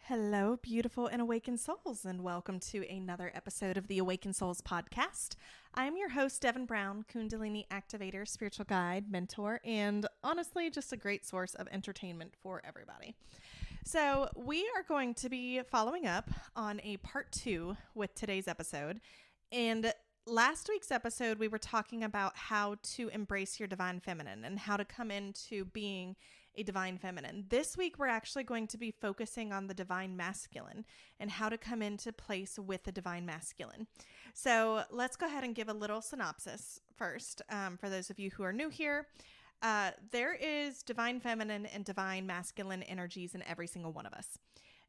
Hello, beautiful and awakened souls, and welcome to another episode of the Awakened Souls podcast. I am your host, Devin Brown, Kundalini activator, spiritual guide, mentor, and honestly, just a great source of entertainment for everybody. So, we are going to be following up on a part 2 with today's episode. And last week's episode, we were talking about how to embrace your divine feminine and how to come into being a divine feminine. This week, we're actually going to be focusing on the divine masculine and how to come into place with the divine masculine. So let's go ahead and give a little synopsis first. For those of you who are new here, there is divine feminine and divine masculine energies in every single one of us.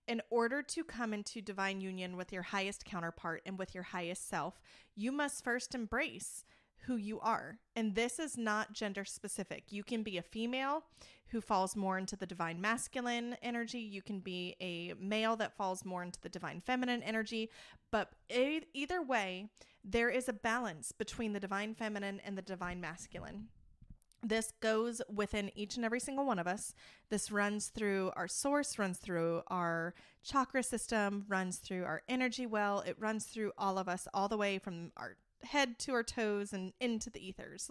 In order to come into divine union with your highest counterpart and with your highest self, you must first embrace who you are. And this is not gender specific. You can be a female who falls more into the divine masculine energy. You can be a male that falls more into the divine feminine energy. But either way, there is a balance between the divine feminine and the divine masculine. This goes within each and every single one of us. This runs through our source, runs through our chakra system, runs through our energy well. It runs through all of us, all the way from our head to our toes and into the ethers.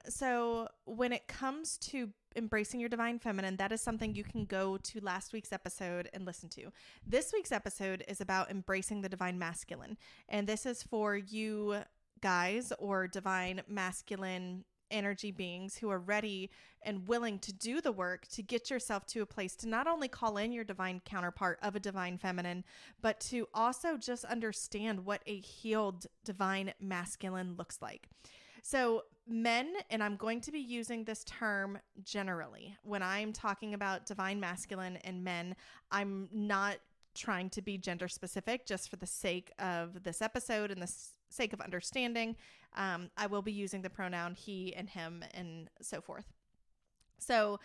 So when it comes to embracing your divine feminine, that is something you can go to last week's episode and listen to. This week's episode is about embracing the divine masculine. And this is for you guys or divine masculine energy beings who are ready and willing to do the work to get yourself to a place to not only call in your divine counterpart of a divine feminine, but to also just understand what a healed divine masculine looks like. So men, and I'm going to be using this term generally, when I'm talking about divine masculine and men, I'm not trying to be gender specific just for the sake of this episode and the sake of understanding. I will be using the pronoun he and him and so forth. So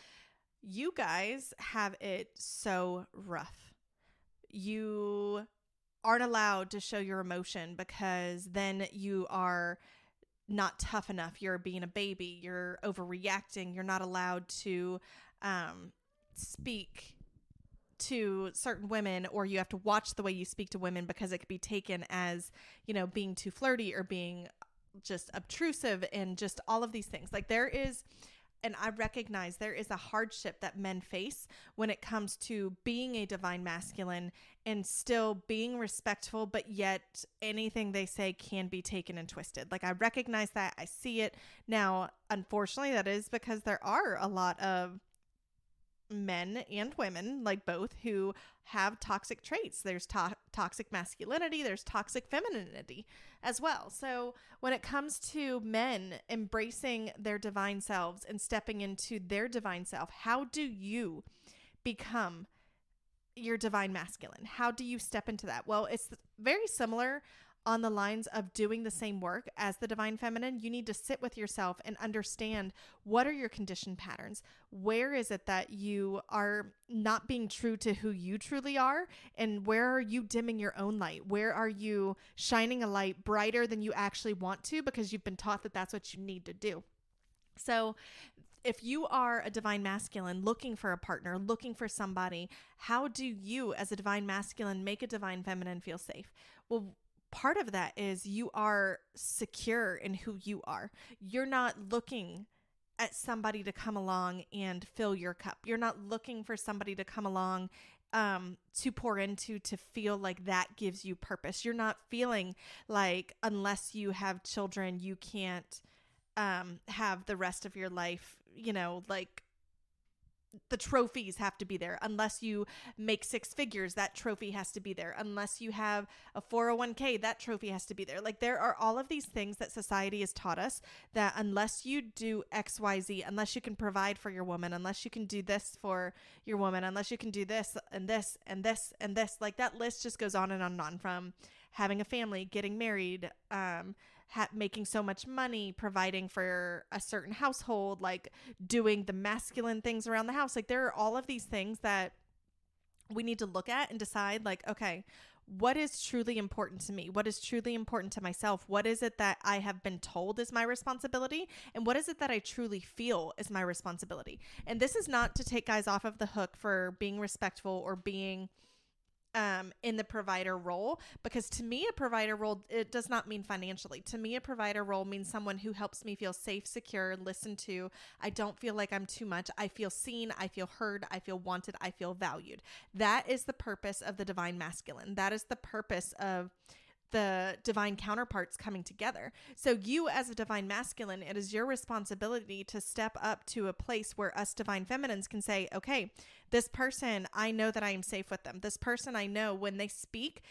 you guys have it so rough. You aren't allowed to show your emotion because then you are not tough enough. You're being a baby. You're overreacting. You're not allowed to speak to certain women, or you have to watch the way you speak to women because it could be taken as, being too flirty or being just obtrusive and just all of these things. And I recognize there is a hardship that men face when it comes to being a divine masculine and still being respectful, but yet anything they say can be taken and twisted. I recognize that. I see it. Now, unfortunately, that is because there are a lot of men and women, both, who have toxic traits. There's toxic masculinity, there's toxic femininity as well. So when it comes to men embracing their divine selves and stepping into their divine self, how do you become your divine masculine? How do you step into that? Well, it's very similar on the lines of doing the same work as the divine feminine. You need to sit with yourself and understand, what are your conditioned patterns? Where is it that you are not being true to who you truly are? And where are you dimming your own light? Where are you shining a light brighter than you actually want to because you've been taught that that's what you need to do? So if you are a divine masculine looking for a partner, looking for somebody, how do you as a divine masculine make a divine feminine feel safe? Well, part of that is you are secure in who you are. You're not looking at somebody to come along and fill your cup. You're not looking for somebody to come along to pour into, to feel like that gives you purpose. You're not feeling like unless you have children, you can't have the rest of your life, the trophies have to be there. Unless you make 6 figures, that trophy has to be there. Unless you have a 401k, that trophy has to be there. There are all of these things that society has taught us that unless you do XYZ, unless you can provide for your woman, unless you can do this for your woman, unless you can do this and this and this and this, that list just goes on and on and on, from having a family, getting married, making so much money, providing for a certain household, doing the masculine things around the house. There are all of these things that we need to look at and decide, okay, what is truly important to me? What is truly important to myself? What is it that I have been told is my responsibility? And what is it that I truly feel is my responsibility? And this is not to take guys off of the hook for being respectful or being in the provider role, because to me, a provider role, it does not mean financially. To me, a provider role means someone who helps me feel safe, secure, listened to. I don't feel like I'm too much. I feel seen. I feel heard. I feel wanted. I feel valued. That is the purpose of the divine masculine. That is the purpose of the divine counterparts coming together. So you as a divine masculine, it is your responsibility to step up to a place where us divine feminines can say, okay, this person, I know that I am safe with them. This person, I know when they speak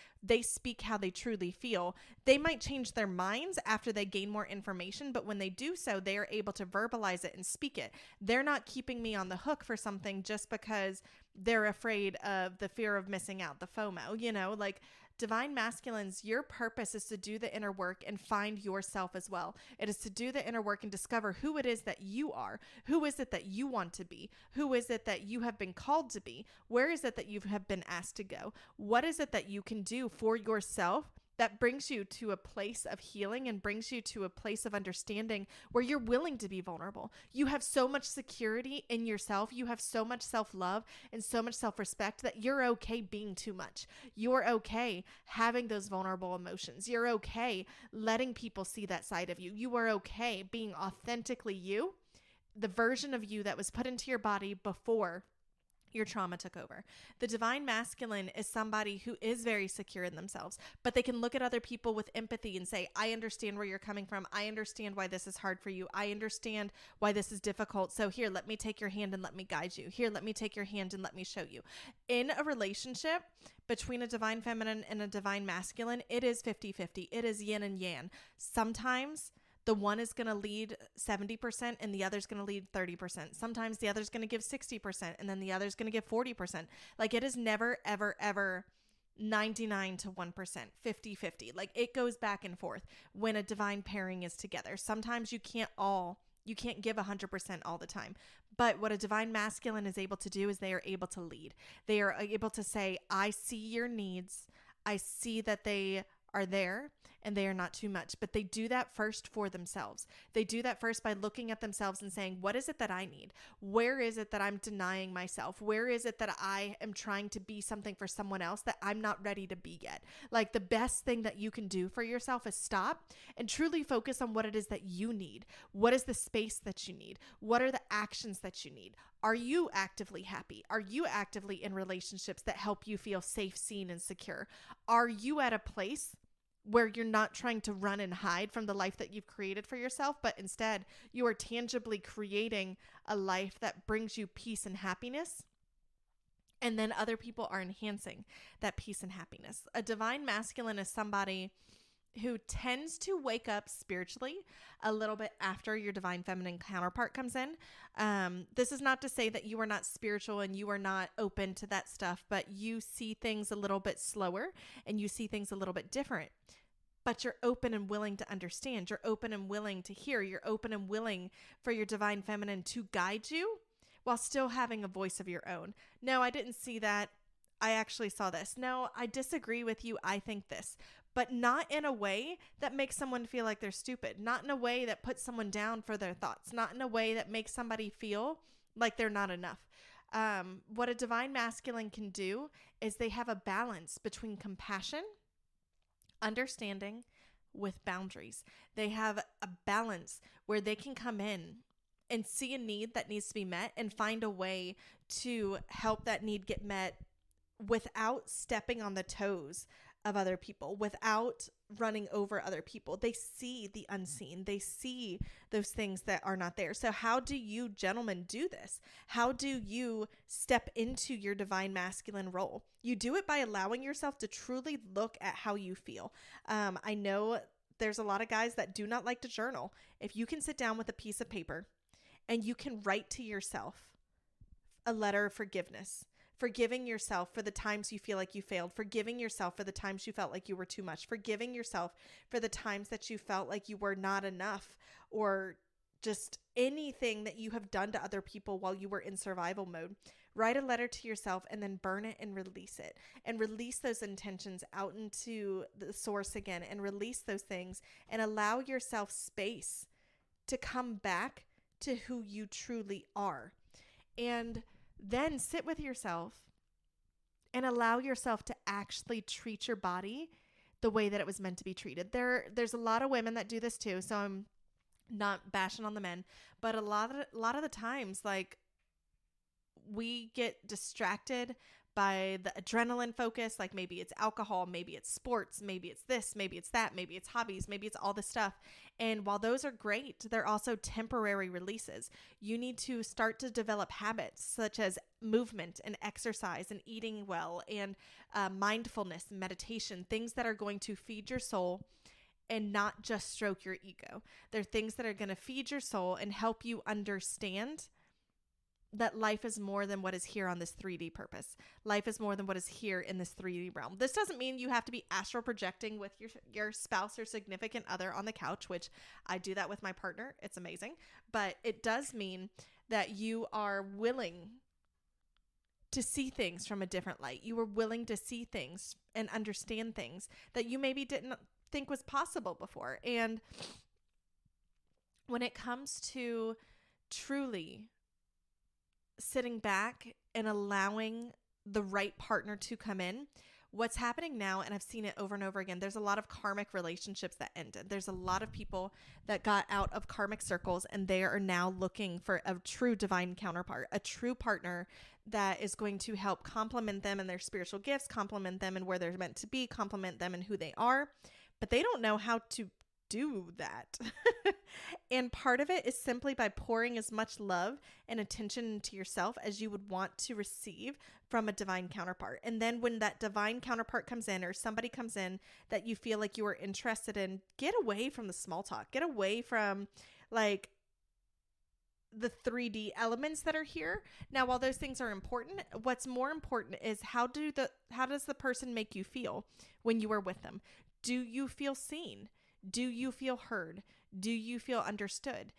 how they truly feel. They might change their minds after they gain more information, but when they do so, they are able to verbalize it and speak it. They're not keeping me on the hook for something just because they're afraid of the fear of missing out, the FOMO, like divine masculines, your purpose is to do the inner work and find yourself as well. It is to do the inner work and discover who it is that you are. Who is it that you want to be? Who is it that you have been called to be? Where is it that you have been asked to go? What is it that you can do for yourself that brings you to a place of healing and brings you to a place of understanding where you're willing to be vulnerable? You have so much security in yourself. You have so much self-love and so much self-respect that you're okay being too much. You're okay having those vulnerable emotions. You're okay letting people see that side of you. You are okay being authentically you, the version of you that was put into your body before your trauma took over. The divine masculine is somebody who is very secure in themselves, but they can look at other people with empathy and say, I understand where you're coming from. I understand why this is hard for you. I understand why this is difficult. So here, let me take your hand and let me guide you. Here, let me take your hand and let me show you. In a relationship between a divine feminine and a divine masculine, it is 50-50. It is yin and yang. Sometimes the one is going to lead 70% and the other's going to lead 30%. Sometimes the other's going to give 60% and then the other's going to give 40%. Like it is never, ever, ever 99 to 1%, 50-50. Like it goes back and forth when a divine pairing is together. Sometimes you can't give 100% all the time. But what a divine masculine is able to do is they are able to lead. They are able to say, I see your needs. I see that they are there and they are not too much, but they do that first for themselves. They do that first by looking at themselves and saying, what is it that I need? Where is it that I'm denying myself? Where is it that I am trying to be something for someone else that I'm not ready to be yet? Like the best thing that you can do for yourself is stop and truly focus on what it is that you need. What is the space that you need? What are the actions that you need? Are you actively happy? Are you actively in relationships that help you feel safe, seen, and secure? Are you at a place where you're not trying to run and hide from the life that you've created for yourself, but instead you are tangibly creating a life that brings you peace and happiness? And then other people are enhancing that peace and happiness. A divine masculine is somebody who tends to wake up spiritually a little bit after your divine feminine counterpart comes in. This is not to say that you are not spiritual and you are not open to that stuff, but you see things a little bit slower and you see things a little bit different. But you're open and willing to understand. You're open and willing to hear. You're open and willing for your divine feminine to guide you while still having a voice of your own. No, I didn't see that. I actually saw this. No, I disagree with you. I think this. But not in a way that makes someone feel like they're stupid. Not in a way that puts someone down for their thoughts. Not in a way that makes somebody feel like they're not enough. What a divine masculine can do is they have a balance between compassion, understanding, with boundaries. They have a balance where they can come in and see a need that needs to be met and find a way to help that need get met without stepping on the toes of other people, without running over other people. They see the unseen. They see those things that are not there. So how do you gentlemen do this? How do you step into your divine masculine role? You do it by allowing yourself to truly look at how you feel. I know there's a lot of guys that do not like to journal. If you can sit down with a piece of paper and you can write to yourself a letter of forgiveness, forgiving yourself for the times you feel like you failed, forgiving yourself for the times you felt like you were too much, forgiving yourself for the times that you felt like you were not enough, or just anything that you have done to other people while you were in survival mode. Write a letter to yourself and then burn it and release it, and release those intentions out into the source again, and release those things and allow yourself space to come back to who you truly are. And then sit with yourself and allow yourself to actually treat your body the way that it was meant to be treated. There's a lot of women that do this too, so I'm not bashing on the men, but a lot of the times, like, we get distracted by the adrenaline focus. Like, maybe it's alcohol, maybe it's sports, maybe it's this, maybe it's that, maybe it's hobbies, maybe it's all this stuff. And while those are great, they're also temporary releases. You need to start to develop habits such as movement and exercise and eating well and mindfulness, meditation, things that are going to feed your soul and not just stroke your ego. They're things that are going to feed your soul and help you understand that life is more than what is here on this 3D purpose. Life is more than what is here in this 3D realm. This doesn't mean you have to be astral projecting with your spouse or significant other on the couch, which I do that with my partner. It's amazing. But it does mean that you are willing to see things from a different light. You are willing to see things and understand things that you maybe didn't think was possible before. And when it comes to truly sitting back and allowing the right partner to come in, what's happening now, and I've seen it over and over again, there's a lot of karmic relationships that ended. There's a lot of people that got out of karmic circles, and they are now looking for a true divine counterpart, a true partner that is going to help complement them in their spiritual gifts, complement them in where they're meant to be, complement them in who they are, but they don't know how to do that. And part of it is simply by pouring as much love and attention into yourself as you would want to receive from a divine counterpart. And then when that divine counterpart comes in, or somebody comes in that you feel like you are interested in, get away from the small talk. Get away from like the 3D elements that are here. Now, while those things are important, what's more important is how does the person make you feel when you are with them? Do you feel seen? Do you feel heard? Do you feel understood?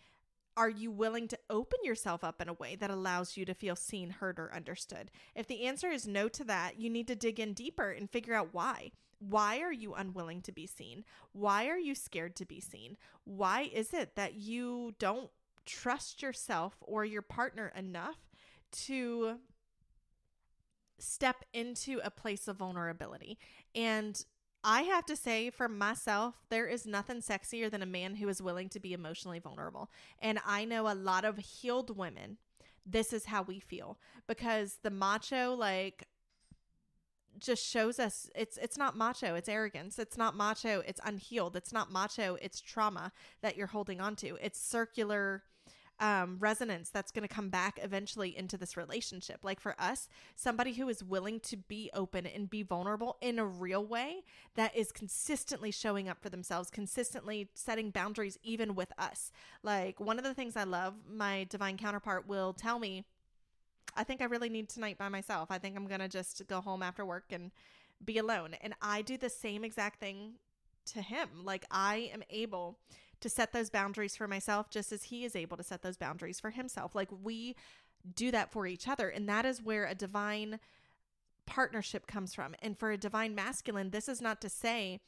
Are you willing to open yourself up in a way that allows you to feel seen, heard, or understood? If the answer is no to that, you need to dig in deeper and figure out why. Why are you unwilling to be seen? Why are you scared to be seen? Why is it that you don't trust yourself or your partner enough to step into a place of vulnerability? And I have to say, for myself, there is nothing sexier than a man who is willing to be emotionally vulnerable. And I know a lot of healed women, this is how we feel, because the macho, like, just shows us it's not macho, it's arrogance. It's not macho, it's unhealed. It's not macho, it's trauma that you're holding on to. It's circular resonance that's going to come back eventually into this relationship. Like, for us, somebody who is willing to be open and be vulnerable in a real way, that is consistently showing up for themselves, consistently setting boundaries even with us. Like, one of the things I love, my divine counterpart will tell me, I think I really need tonight by myself. I think I'm going to just go home after work and be alone. And I do the same exact thing to him. Like, I am able to set those boundaries for myself just as he is able to set those boundaries for himself. Like, we do that for each other. And that is where a divine partnership comes from. And for a divine masculine, this is not to say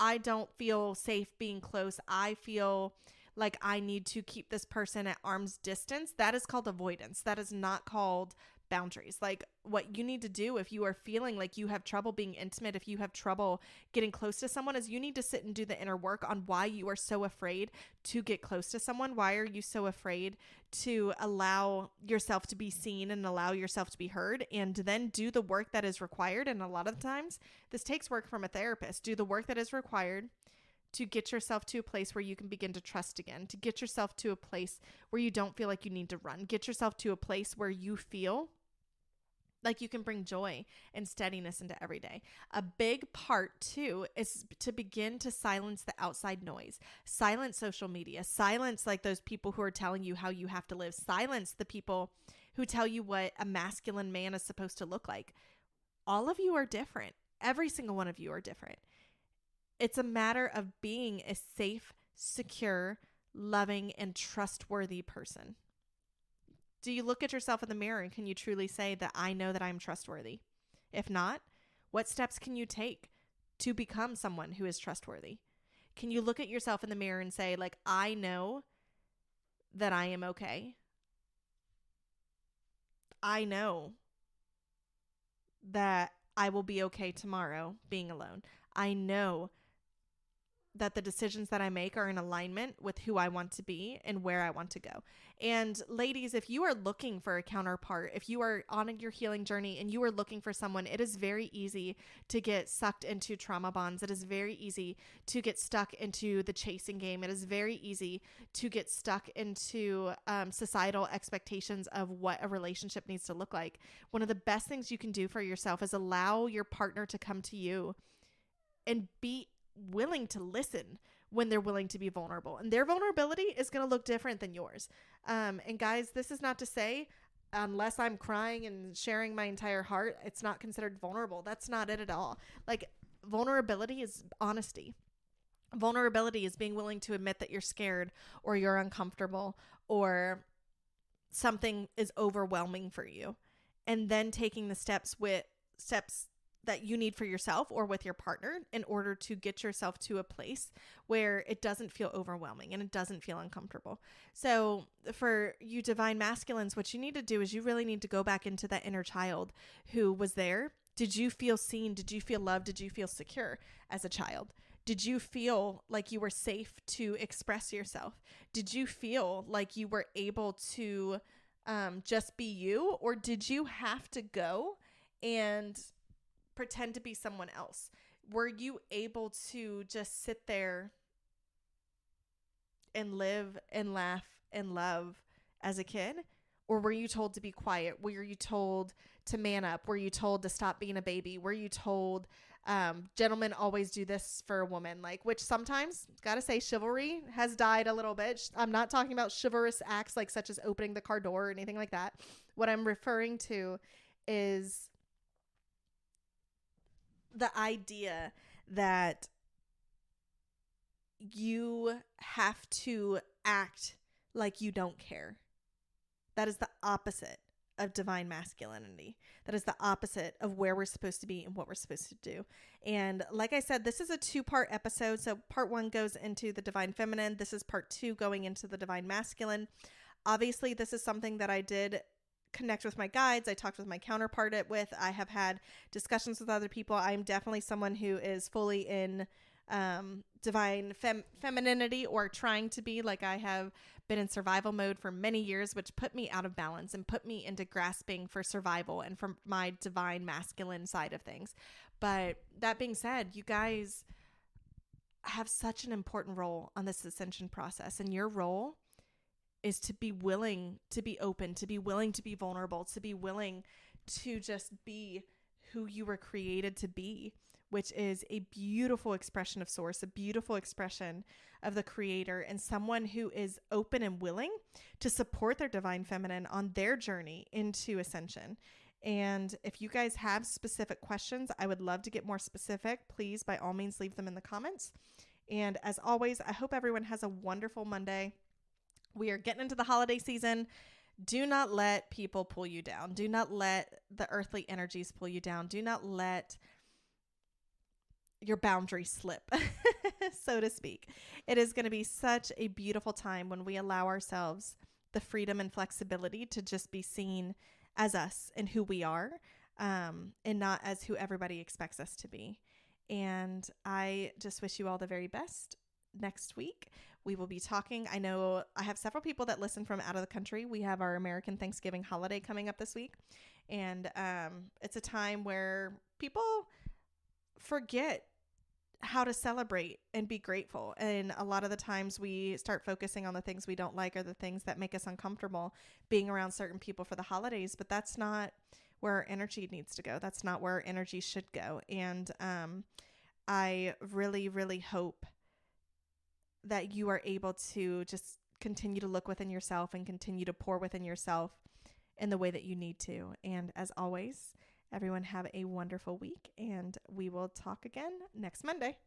I don't feel safe being close. I feel like I need to keep this person at arm's distance. That is called avoidance. That is not called boundaries. Like, what you need to do if you are feeling like you have trouble being intimate, if you have trouble getting close to someone, is you need to sit and do the inner work on why you are so afraid to get close to someone. Why are you so afraid to allow yourself to be seen and allow yourself to be heard? And then do the work that is required. And a lot of times this takes work from a therapist. Do the work that is required to get yourself to a place where you can begin to trust again, to get yourself to a place where you don't feel like you need to run, get yourself to a place where you feel like you can bring joy and steadiness into every day. A big part too is to begin to silence the outside noise, silence social media, silence like those people who are telling you how you have to live, silence the people who tell you what a masculine man is supposed to look like. All of you are different. Every single one of you are different. It's a matter of being a safe, secure, loving, and trustworthy person. Do you look at yourself in the mirror and can you truly say that I know that I'm trustworthy? If not, what steps can you take to become someone who is trustworthy? Can you look at yourself in the mirror and say, like, I know that I am okay. I know that I will be okay tomorrow being alone. I know that the decisions that I make are in alignment with who I want to be and where I want to go. And ladies, if you are looking for a counterpart, if you are on your healing journey and you are looking for someone, it is very easy to get sucked into trauma bonds. It is very easy to get stuck into the chasing game. It is very easy to get stuck into societal expectations of what a relationship needs to look like. One of the best things you can do for yourself is allow your partner to come to you and be willing to listen when they're willing to be vulnerable, and their vulnerability is going to look different than yours. And guys, this is not to say unless I'm crying and sharing my entire heart, it's not considered vulnerable. That's not it at all. Like, vulnerability is honesty. Vulnerability is being willing to admit that you're scared or you're uncomfortable or something is overwhelming for you, and then taking the steps that you need for yourself or with your partner in order to get yourself to a place where it doesn't feel overwhelming and it doesn't feel uncomfortable. So for you divine masculines, what you need to do is you really need to go back into that inner child who was there. Did you feel seen? Did you feel loved? Did you feel secure as a child? Did you feel like you were safe to express yourself? Did you feel like you were able to just be you? Or did you have to go and pretend to be someone else? Were you able to just sit there and live and laugh and love as a kid? Or were you told to be quiet? Were you told to man up? Were you told to stop being a baby? Were you told, gentlemen always do this for a woman? Like, which sometimes, gotta say, chivalry has died a little bit. I'm not talking about chivalrous acts like such as opening the car door or anything like that. What I'm referring to is the idea that you have to act like you don't care. That is the opposite of divine masculinity. That is the opposite of where we're supposed to be and what we're supposed to do. And like I said, this is a 2-part episode. So part 1 goes into the divine feminine. This is part 2 going into the divine masculine. Obviously, this is something that I did connect with my guides. I talked with my counterpart with. I have had discussions with other people. I'm definitely someone who is fully in divine femininity, or trying to be. Like, I have been in survival mode for many years, which put me out of balance and put me into grasping for survival and from my divine masculine side of things. But that being said, you guys have such an important role on this ascension process, and your role is to be willing to be open, to be willing to be vulnerable, to be willing to just be who you were created to be, which is a beautiful expression of source, a beautiful expression of the creator, and someone who is open and willing to support their divine feminine on their journey into ascension. And if you guys have specific questions, I would love to get more specific. Please, by all means, leave them in the comments. And as always, I hope everyone has a wonderful Monday. We are getting into the holiday season. Do not let people pull you down. Do not let the earthly energies pull you down. Do not let your boundaries slip, so to speak. It is going to be such a beautiful time when we allow ourselves the freedom and flexibility to just be seen as us and who we are, and not as who everybody expects us to be. And I just wish you all the very best. Next week, we will be talking. I know I have several people that listen from out of the country. We have our American Thanksgiving holiday coming up this week. And it's a time where people forget how to celebrate and be grateful. And a lot of the times we start focusing on the things we don't like or the things that make us uncomfortable being around certain people for the holidays. But that's not where our energy needs to go. That's not where our energy should go. And I really, really hope that you are able to just continue to look within yourself and continue to pour within yourself in the way that you need to. And as always, everyone have a wonderful week, and we will talk again next Monday.